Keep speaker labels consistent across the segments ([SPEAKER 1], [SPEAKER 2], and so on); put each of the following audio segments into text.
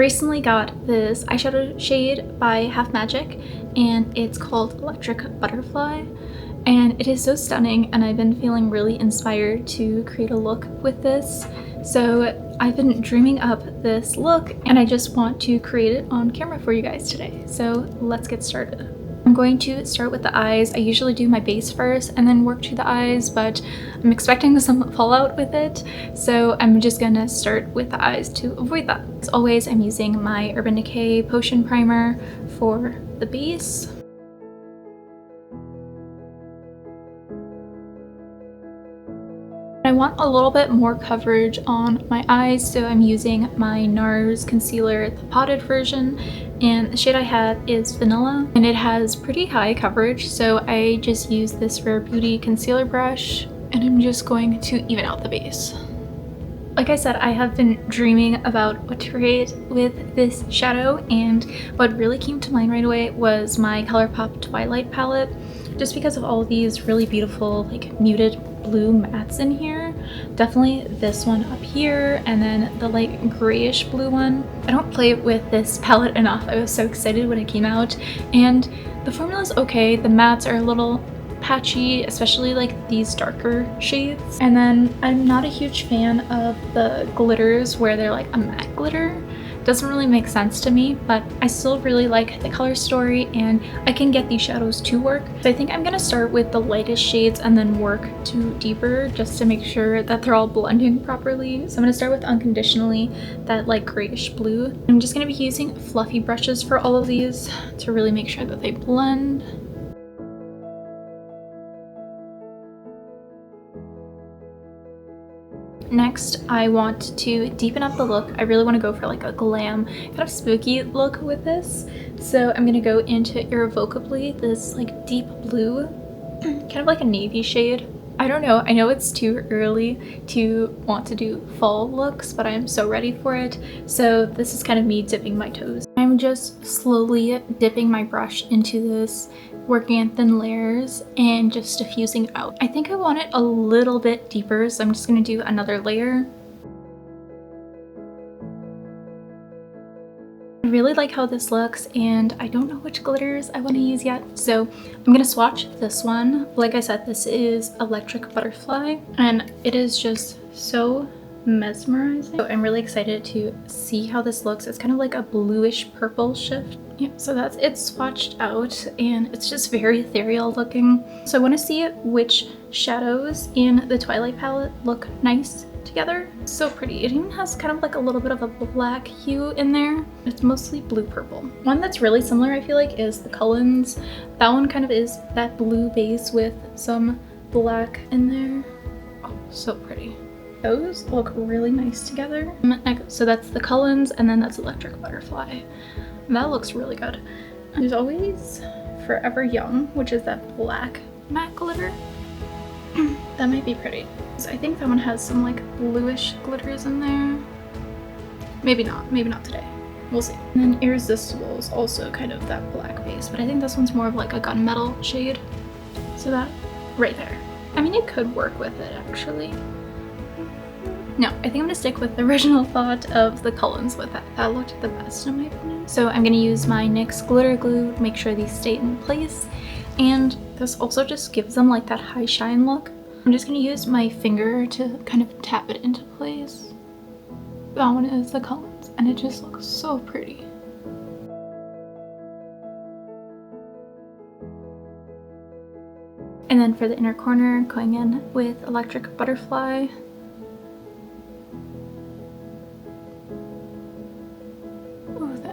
[SPEAKER 1] recently got this eyeshadow shade by Half Magic, and it's called Electric Butterfly, and it is so stunning, and I've been feeling really inspired to create a look with this. So I've been dreaming up this look, and I just want to create it on camera for you guys today. So let's get started. I'm going to start with the eyes. I usually do my base first and then work to the eyes, but I'm expecting some fallout with it, so I'm just gonna start with the eyes to avoid that. As always, I'm using my Urban Decay Potion Primer for the base. I want a little bit more coverage on my eyes, so I'm using my NARS concealer, the potted version, and the shade I have is Vanilla, and it has pretty high coverage, so I just use this Rare Beauty concealer brush, and I'm just going to even out the base. Like I said, I have been dreaming about what to create with this shadow, and what really came to mind right away was my Colourpop Twilight palette, just because of all of these really beautiful like muted blue mattes in here. Definitely this one up here, and then the like grayish blue one. I don't play with this palette enough. I was so excited when it came out, and the formula's okay. The mattes are a little patchy, especially like these darker shades. And then I'm not a huge fan of the glitters where they're like a matte glitter. Doesn't really make sense to me, but I still really like the color story, and I can get these shadows to work. So I think I'm gonna start with the lightest shades and then work to deeper, just to make sure that they're all blending properly. So I'm gonna start with Unconditionally, that like grayish blue. I'm just gonna be using fluffy brushes for all of these to really make sure that they blend. Next, I want to deepen up the look. I really want to go for like a glam, kind of spooky look with this. So I'm going to go into Irrevocably, this like deep blue, kind of like a navy shade. I don't know, I know it's too early to want to do fall looks, but I am so ready for it. So this is kind of me dipping my toes. I'm just slowly dipping my brush into this, working in thin layers and just diffusing out. I think I want it a little bit deeper, so I'm just going to do another layer. I really like how this looks, and I don't know which glitters I want to use yet, so I'm going to swatch this one. Like I said, this is Electric Butterfly, and it is just so mesmerizing. So I'm really excited to see how this looks. It's kind of like a bluish purple shift. Yeah, so that's it swatched out, and it's just very ethereal looking. So I want to see which shadows in the Twilight palette look nice together. So pretty. It even has kind of like a little bit of a black hue in there. It's mostly blue purple. One that's really similar, I feel like, is the Cullens. That one kind of is that blue base with some black in there. Oh, so pretty. Those look really nice together. So that's the Cullens, and then that's Electric Butterfly. That looks really good. There's always Forever Young, which is that black matte glitter. That might be pretty. So I think that one has some like bluish glitters in there. Maybe not today. We'll see. And then Irresistible is also kind of that black base, but I think this one's more of like a gunmetal shade. So that right there. I mean, it could work with it actually. No, I think I'm gonna stick with the original thought of the Cullens with that. That looked the best in my opinion. So I'm gonna use my NYX glitter glue to make sure these stay in place. And this also just gives them like that high shine look. I'm just gonna use my finger to kind of tap it into place. That one is the Cullens, and it just looks so pretty. And then for the inner corner, going in with Electric Butterfly.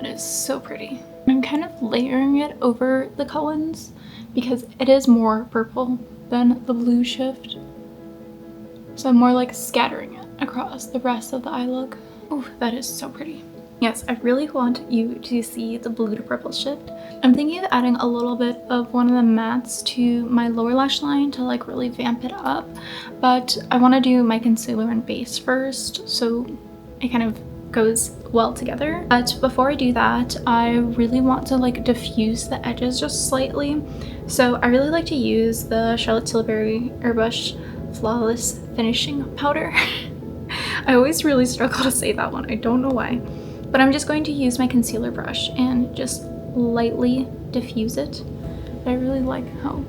[SPEAKER 1] Is so pretty. I'm kind of layering it over the Cullens because it is more purple than the blue shift. So I'm more like scattering it across the rest of the eye look. Oh, that is so pretty. Yes, I really want you to see the blue to purple shift. I'm thinking of adding a little bit of one of the mattes to my lower lash line to like really vamp it up, but I want to do my concealer and base first so it kind of goes well together. But before I do that, I really want to like diffuse the edges just slightly. So I really like to use the Charlotte Tilbury Airbrush Flawless Finishing Powder. I always really struggle to say that one. I don't know why. But I'm just going to use my concealer brush and just lightly diffuse it. I really like how,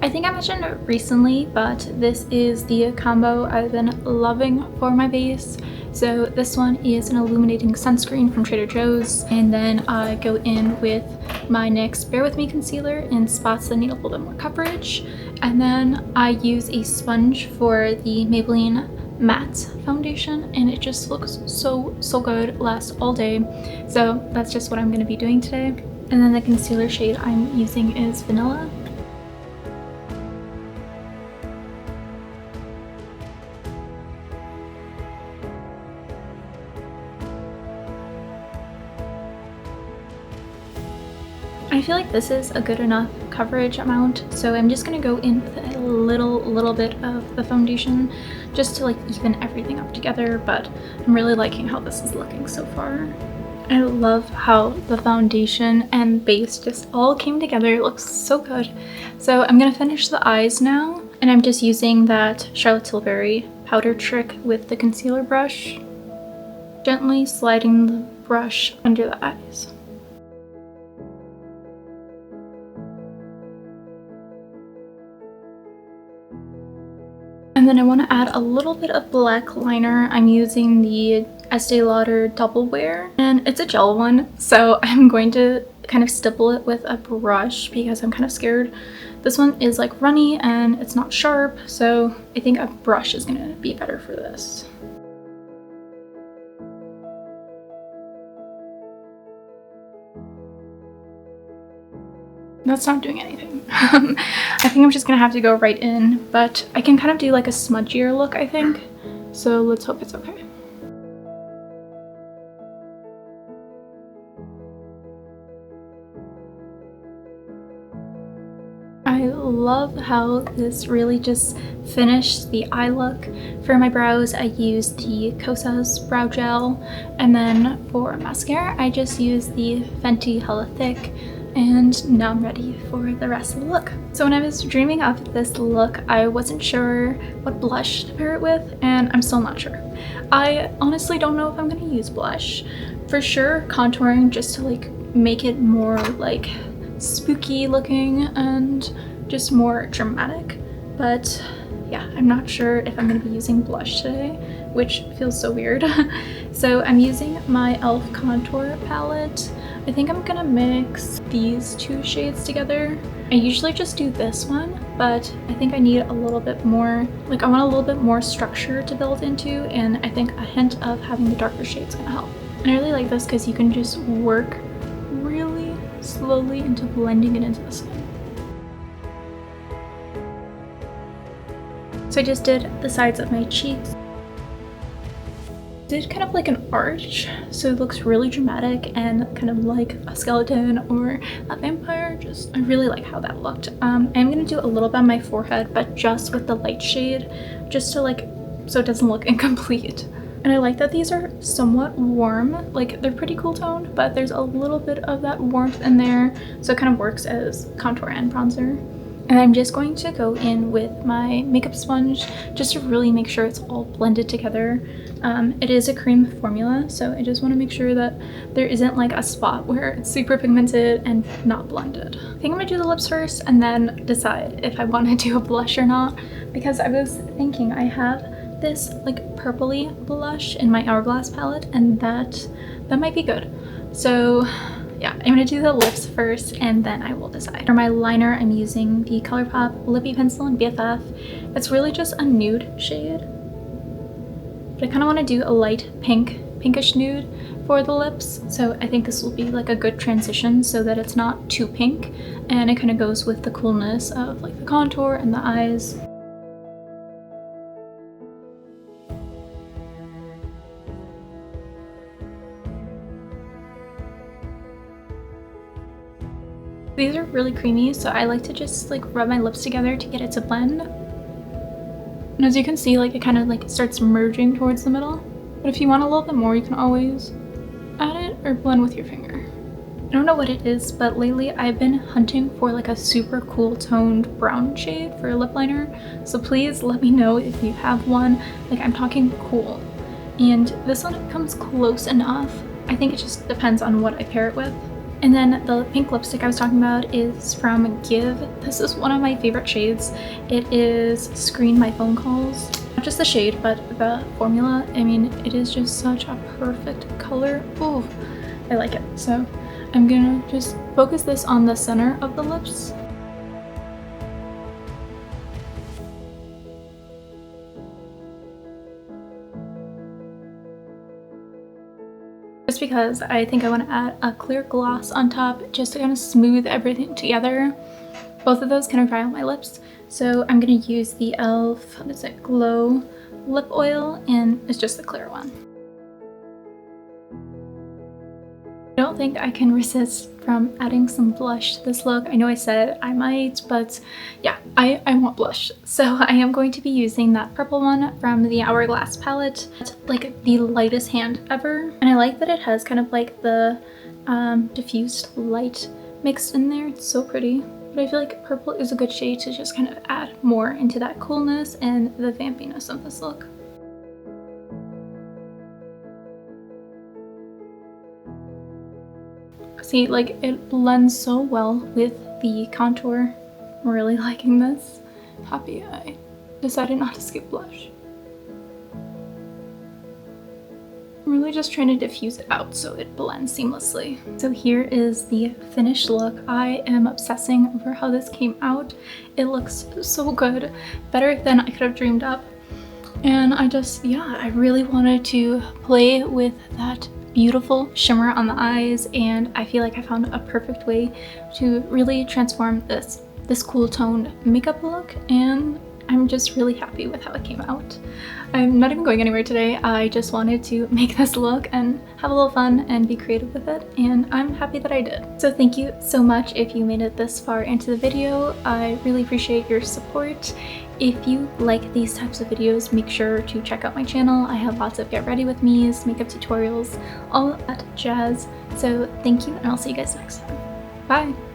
[SPEAKER 1] I think I mentioned it recently, but this is the combo I've been loving for my base. So this one is an illuminating sunscreen from Trader Joe's, and then I go in with my NYX Bare With Me concealer in spots that need a little bit more coverage, and then I use a sponge for the Maybelline matte foundation, and it just looks so good, lasts all day. So that's just what I'm going to be doing today. And then the concealer shade I'm using is Vanilla. I feel like this is a good enough coverage amount, so I'm just gonna go in with a little bit of the foundation just to like even everything up together, but I'm really liking how this is looking so far. I love how the foundation and base just all came together. It looks so good. So I'm gonna finish the eyes now, and I'm just using that Charlotte Tilbury powder trick with the concealer brush, gently sliding the brush under the eyes. And then I want to add a little bit of black liner. I'm using the Estee Lauder Double Wear, and it's a gel one, so I'm going to kind of stipple it with a brush because I'm kind of scared. This one is like runny and it's not sharp, so I think a brush is going to be better for this. That's not doing anything. I think I'm just gonna have to go right in, but I can kind of do like a smudgier look, I think. So let's hope it's okay. I love how this really just finished the eye look. For my brows, I used the Kosas brow gel, and then for mascara, I just used the Fenty Hella Thick. And now I'm ready for the rest of the look. So when I was dreaming of this look, I wasn't sure what blush to pair it with, and I'm still not sure. I honestly don't know if I'm gonna use blush. For sure, contouring just to like make it more like spooky looking and just more dramatic. But yeah, I'm not sure if I'm gonna be using blush today, which feels so weird. So I'm using my e.l.f. contour palette. I think I'm gonna mix these two shades together. I usually just do this one, but I think I need a little bit more, like I want a little bit more structure to build into, and I think a hint of having the darker shades gonna help. And I really like this because you can just work really slowly into blending it into the skin. So I just did the sides of my cheeks. Did kind of like an arch, so it looks really dramatic and kind of like a skeleton or a vampire. I really like how that looked. I'm gonna do a little bit on my forehead, but just with the light shade, just to like, so it doesn't look incomplete. And I like that these are somewhat warm, like they're pretty cool toned, but there's a little bit of that warmth in there, so it kind of works as contour and bronzer. And I'm just going to go in with my makeup sponge just to really make sure it's all blended together. It is a cream formula, so I just want to make sure that there isn't like a spot where it's super pigmented and not blended. I think I'm gonna do the lips first and then decide if I want to do a blush or not, because I was thinking I have this like purpley blush in my Hourglass palette, and that might be good. So yeah, I'm gonna do the lips first and then I will decide. For my liner, I'm using the Colourpop Lippy Pencil in BFF. It's really just a nude shade, but I kind of want to do a light pinkish nude for the lips. So I think this will be like a good transition so that it's not too pink, and it kind of goes with the coolness of like the contour and the eyes. These are really creamy, so I like to just like rub my lips together to get it to blend. And as you can see, like it kind of like starts merging towards the middle. But if you want a little bit more, you can always add it or blend with your finger. I don't know what it is, but lately I've been hunting for like a super cool toned brown shade for a lip liner. So please let me know if you have one. Like I'm talking cool. And this one comes close enough I think it just depends on what I pair it with. And then the pink lipstick I was talking about is from Give. This is one of my favorite shades. It is Screen My Phone Calls. Not just the shade, but the formula. I mean, it is just such a perfect color. Oh, I like it. So I'm gonna just focus this on the center of the lips. Just because I think I want to add a clear gloss on top just to kind of smooth everything together. Both of those kind of dry on my lips. So I'm going to use the e.l.f. what is it, Glow Lip Oil, and it's just the clear one. I don't think I can resist from adding some blush to this look. I know I said I might, but yeah, I want blush. So I am going to be using that purple one from the Hourglass palette. It's like the lightest hand ever. And I like that it has kind of like the diffused light mixed in there. It's so pretty. But I feel like purple is a good shade to just kind of add more into that coolness and the vampiness of this look. See, like, it blends so well with the contour. I'm really liking this. Happy I decided not to skip blush. I'm really just trying to diffuse it out so it blends seamlessly. So here is the finished look. I am obsessing over how this came out. It looks so good, better than I could have dreamed up. And I really wanted to play with that beautiful shimmer on the eyes, and I feel like I found a perfect way to really transform this cool toned makeup look, and I'm just really happy with how it came out. I'm not even going anywhere today. I just wanted to make this look and have a little fun and be creative with it, and I'm happy that I did. So thank you so much if you made it this far into the video. I really appreciate your support. If you like these types of videos, make sure to check out my channel. I have lots of get ready with me's, makeup tutorials, all that jazz. So thank you, and I'll see you guys next time. Bye!